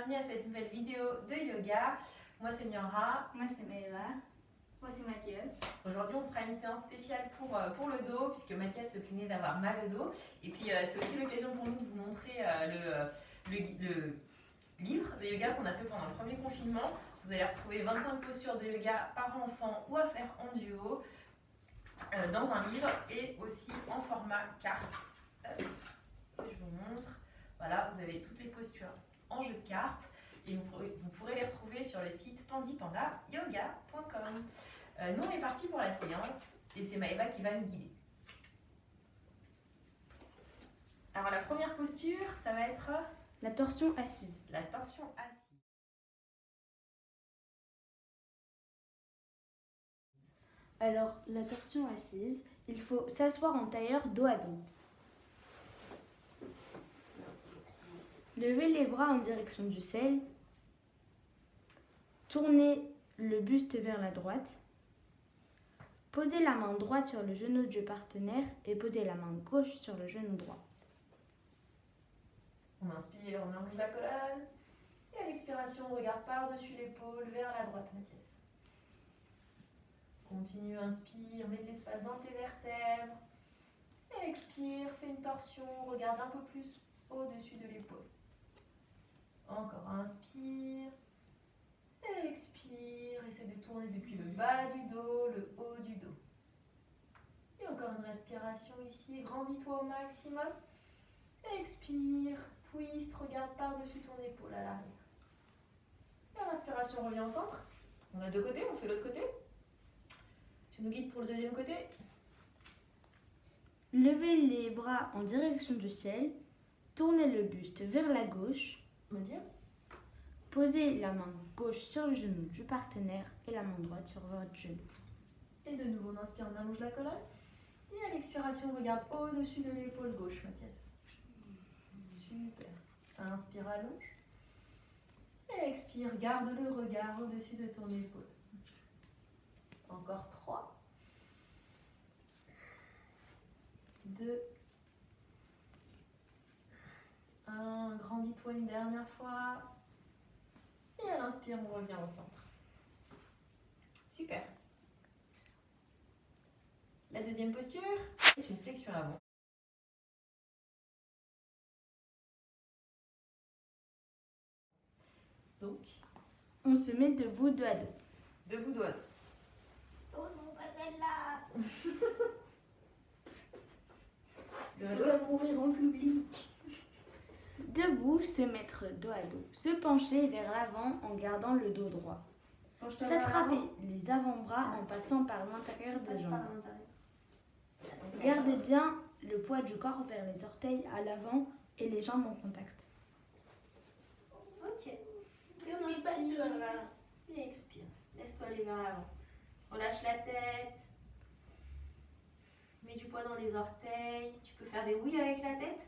bienvenue à cette nouvelle vidéo de yoga. Moi c'est Miora. Moi c'est Maëva. Moi c'est Mathias. Aujourd'hui on fera une séance spéciale pour le dos puisque Mathias se plaignait d'avoir mal au dos. Et puis c'est aussi l'occasion pour nous de vous montrer le livre de yoga qu'on a fait pendant le premier confinement. Vous allez retrouver 25 postures de yoga par enfant ou à faire en duo dans un livre et aussi en format carte. Que je vous montre. Voilà, vous avez toutes les postures en jeu de cartes et vous pourrez les retrouver sur le site pandipandayoga.com. Nous on est parti pour la séance et c'est Maëva qui va nous guider. Alors la première posture, ça va être la torsion assise. La torsion assise. Alors la torsion assise, il faut s'asseoir en tailleur dos à dos. Levez les bras en direction du ciel. Tournez le buste vers la droite. Posez la main droite sur le genou du partenaire et posez la main gauche sur le genou droit. On inspire, on allonge la colonne. Et à l'expiration, on regarde par-dessus l'épaule vers la droite, Mathias. Continue, inspire, mets de l'espace dans tes vertèbres. Et expire, fais une torsion, regarde un peu plus au-dessus de l'épaule. Encore, inspire. Et expire, essaie de tourner depuis le bas du dos, le haut du dos. Et encore une respiration ici, grandis-toi au maximum. Expire, twist, regarde par-dessus ton épaule à l'arrière. Et à l'inspiration, reviens au centre. On a deux côtés, on fait l'autre côté. Tu nous guides pour le deuxième côté. Levez les bras en direction du ciel. Tournez le buste vers la gauche. Mathias. Posez la main gauche sur le genou du partenaire et la main droite sur votre genou. Et de nouveau, on inspire, on allonge la colonne. Et à l'expiration, on regarde au-dessus de l'épaule gauche, Mathias. Super. Inspire, allonge. Et expire, garde le regard au-dessus de ton épaule. Encore 3. 2. 1. Grandis-toi une dernière fois. Et à l'inspire, on revient au centre. Super. La deuxième posture est une flexion avant. Donc, on se met debout dos à dos. Debout dos à dos. Oh non, pas celle-là. Je dois mourir en public. Debout, se mettre dos à dos. Se pencher vers l'avant en gardant le dos droit. S'attraper les avant-bras en passant par l'intérieur des jambes. Gardez bien le poids du corps vers les orteils à l'avant et les jambes en contact. Ok. Et on inspire. Et expire. Laisse-toi aller vers l'avant. Relâche la tête. Mets du poids dans les orteils. Tu peux faire des oui avec la tête.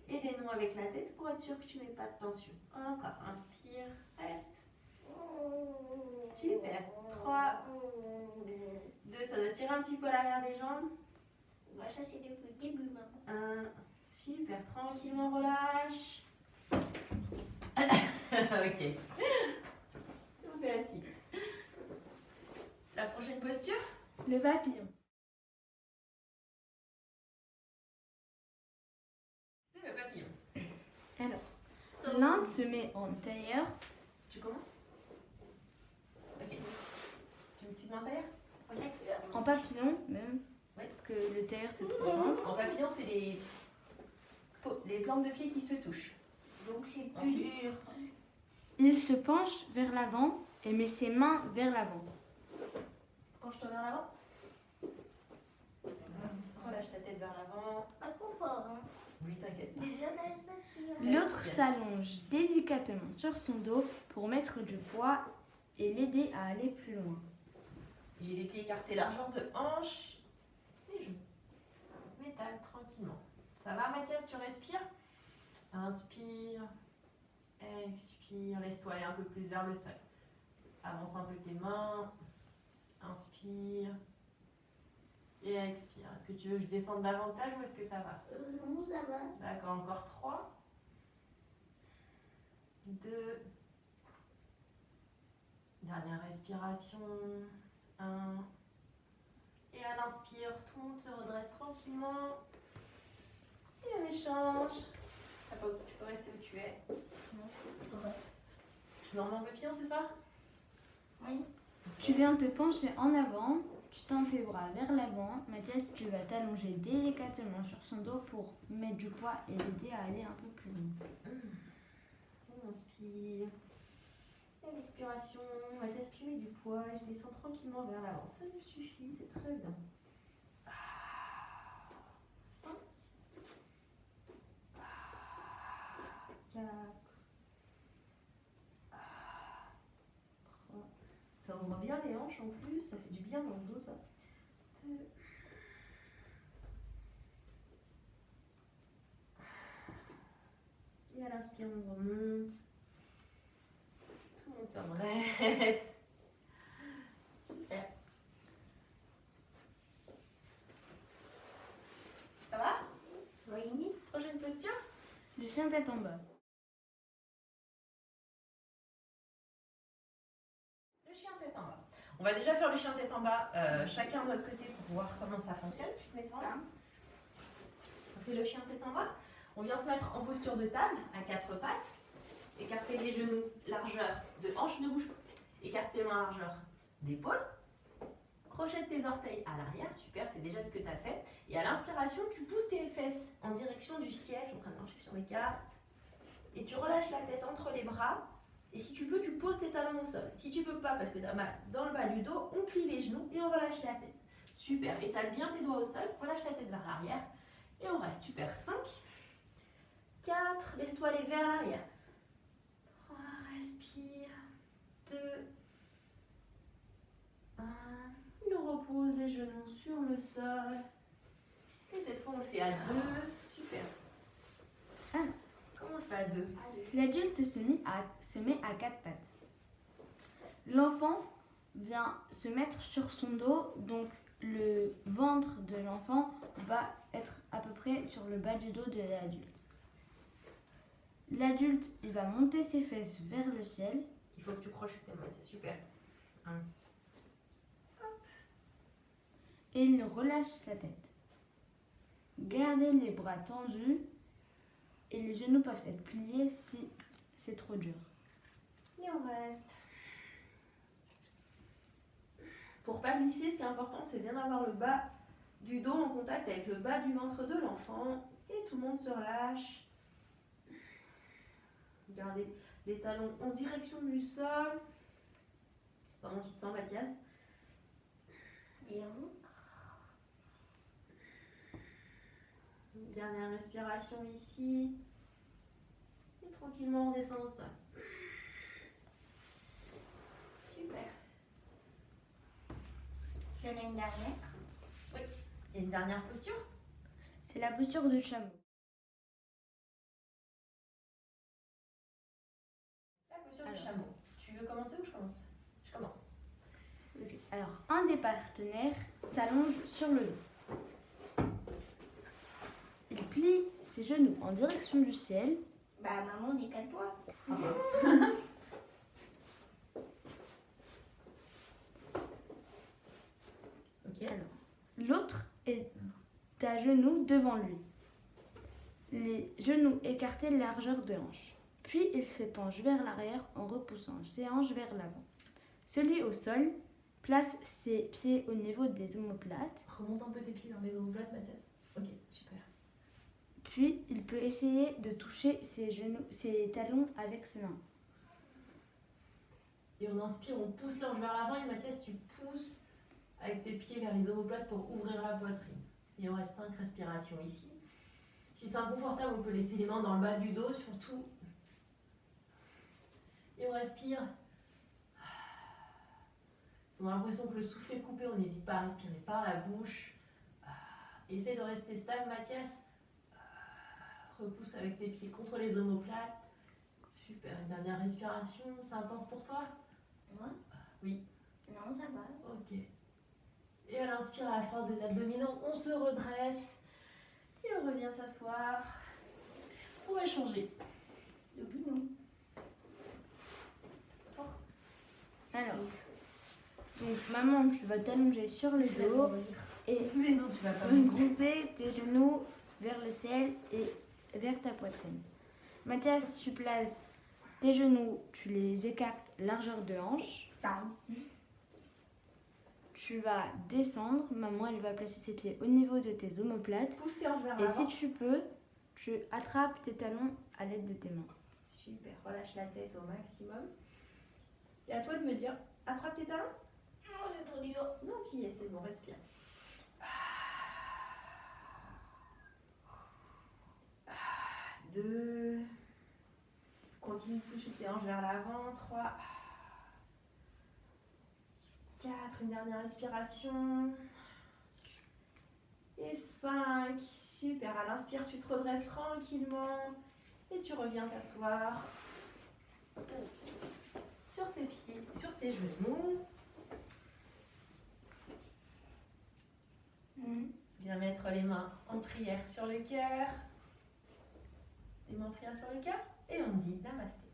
Et des non avec la tête pour être sûr que tu ne mets pas de tension. Encore. Inspire. Reste. Super. 3. 2. Ça doit tirer un petit peu à l'arrière des jambes. Ça c'est depuis le début maintenant. 1. Super. Tranquillement relâche. Ok. On fait assis. La prochaine posture. Le papillon. C'est le papillon. Alors, l'un se met en tailleur. Tu commences? Ok. Tu te mets en tailleur? En papillon même. Oui. Parce que le tailleur c'est trop simple. En papillon, c'est les plantes de pied qui se touchent. Donc c'est plus Ensuite. dur. Il se penche vers l'avant et met ses mains vers l'avant. Penche-toi vers l'avant. Relâche ta tête vers l'avant. Pas trop fort, hein. Oui, t'inquiète pas. L'autre s'allonge délicatement sur son dos pour mettre du poids et l'aider à aller plus loin. J'ai les pieds écartés, largeur de hanche. Et je m'étale tranquillement. Ça va, Mathias, tu respires? Inspire. Expire. Laisse-toi aller un peu plus vers le sol. Avance un peu tes mains. Inspire. Et expire. Est-ce que tu veux que je descende davantage ou est-ce que ça va? Non, ça va. D'accord, encore 3. 2. Dernière respiration. 1. Et à l'inspire, tout le monde se redresse tranquillement. Et on échange. Tu peux rester où tu es. Tu mets en main papillon, c'est ça? Oui. Tu viens te pencher en avant, tu tends tes bras vers l'avant. Mathias, tu vas t'allonger délicatement sur son dos pour mettre du poids et l'aider à aller un peu plus loin. On inspire. Et l'expiration. Mathias, tu mets du poids. Je descends tranquillement vers l'avant. Ça me suffit, c'est très bien. 5. 4. 3. Ça ouvre bien les hanches en plus. Ça fait du bien dans le dos, ça. 2. Et à l'inspire, on remonte. Tout le monde se redresse. Super. Ça va? Oui. Prochaine posture? Le chien tête en bas. Le chien tête en bas. On va déjà faire le chien tête en bas, chacun de notre côté pour voir comment ça fonctionne. Tu te mets devant là. On fait le chien tête en bas. On vient se mettre en posture de table à 4 pattes. Écarter les genoux, largeur de hanche, ne bouge pas. Écarte tes mains, largeur d'épaule. Crochette tes orteils à l'arrière, super, c'est déjà ce que tu as fait. Et à l'inspiration, tu pousses tes fesses en direction du ciel, je suis en train de marcher sur les câbles. Et tu relâches la tête entre les bras. Et si tu peux, tu poses tes talons au sol. Si tu peux pas, parce que tu as mal dans le bas du dos, on plie les genoux et on relâche la tête. Super, étale bien tes doigts au sol, relâche la tête vers l'arrière. Et on reste, super, 5, 4, laisse-toi aller vers l'arrière. 3, respire, 2, 1, et on repose les genoux sur le sol. Et cette fois, on le fait à 2, super. Comment on le fait à 2? L'adulte se met à 4 pattes. L'enfant vient se mettre sur son dos, donc le ventre de l'enfant va être à peu près sur le bas du dos de l'adulte. L'adulte, il va monter ses fesses vers le ciel. Il faut que tu crochettes tes mains, c'est super. 1, et il relâche sa tête. Gardez les bras tendus et les genoux peuvent être pliés si c'est trop dur. Et on reste. Pour pas glisser, ce qui est important, c'est bien d'avoir le bas du dos en contact avec le bas du ventre de l'enfant. Et tout le monde se relâche. Gardez les talons en direction du sol. Comment tu te sens, Mathias? Bien. Dernière respiration ici. Et tranquillement, on descend au sol. Super. Il y en a une dernière. Oui. Il y a une dernière posture. C'est la posture du chameau. La posture du chameau. Tu veux commencer ou je commence? Je commence. Okay. Alors, un des partenaires s'allonge sur le dos. Il plie ses genoux en direction du ciel. Bah maman, décale-toi. Ok. Alors, l'autre est à genoux devant lui. Les genoux écartés largeur de hanche. Puis il se penche vers l'arrière en repoussant ses hanches vers l'avant. Celui au sol place ses pieds au niveau des omoplates. Remonte un peu tes pieds dans les omoplates, Mathias. Ok, super. Puis il peut essayer de toucher ses talons avec ses mains. Et on inspire, on pousse l'ange vers l'avant et Mathias, tu pousses avec tes pieds vers les omoplates pour ouvrir la poitrine. Et on reste 5 respirations ici. Si c'est inconfortable, on peut laisser les mains dans le bas du dos surtout. Et on respire. Si on a l'impression que le souffle est coupé, on n'hésite pas à respirer par la bouche. Essaye de rester stable, Mathias. Repousse avec tes pieds contre les omoplates. Super, une dernière respiration. C'est intense pour toi? Moi? Oui. Non, ça va. Ok. Et à l'inspire, à la force des abdominaux, on se redresse. Et on revient s'asseoir. On va changer. Le binou. maman, tu vas t'allonger sur le dos et Mais non, tu vas pas me regrouper tes genoux vers le ciel et vers ta poitrine. Mathias, tu places tes genoux, tu les écartes largeur de hanche. Pareil. Tu vas descendre. Maman, elle va placer ses pieds au niveau de tes omoplates. Pousse tes hanches vers Et l'avant. si tu peux, tu attrapes tes talons à l'aide de tes mains. Super, relâche la tête au maximum. Et à toi de me dire, attrape tes talons. Oh, c'est trop dur. Non, tu y es, c'est bon, respire. 2. Continue de pousser tes hanches vers l'avant. 3. 4. Une dernière respiration. Et 5. Super. À l'inspire, tu te redresses tranquillement. Et tu reviens t'asseoir sur tes pieds, sur tes genoux. Viens mettre les mains en prière sur le cœur. Les mains en prière sur le cœur. Et on dit Namasté.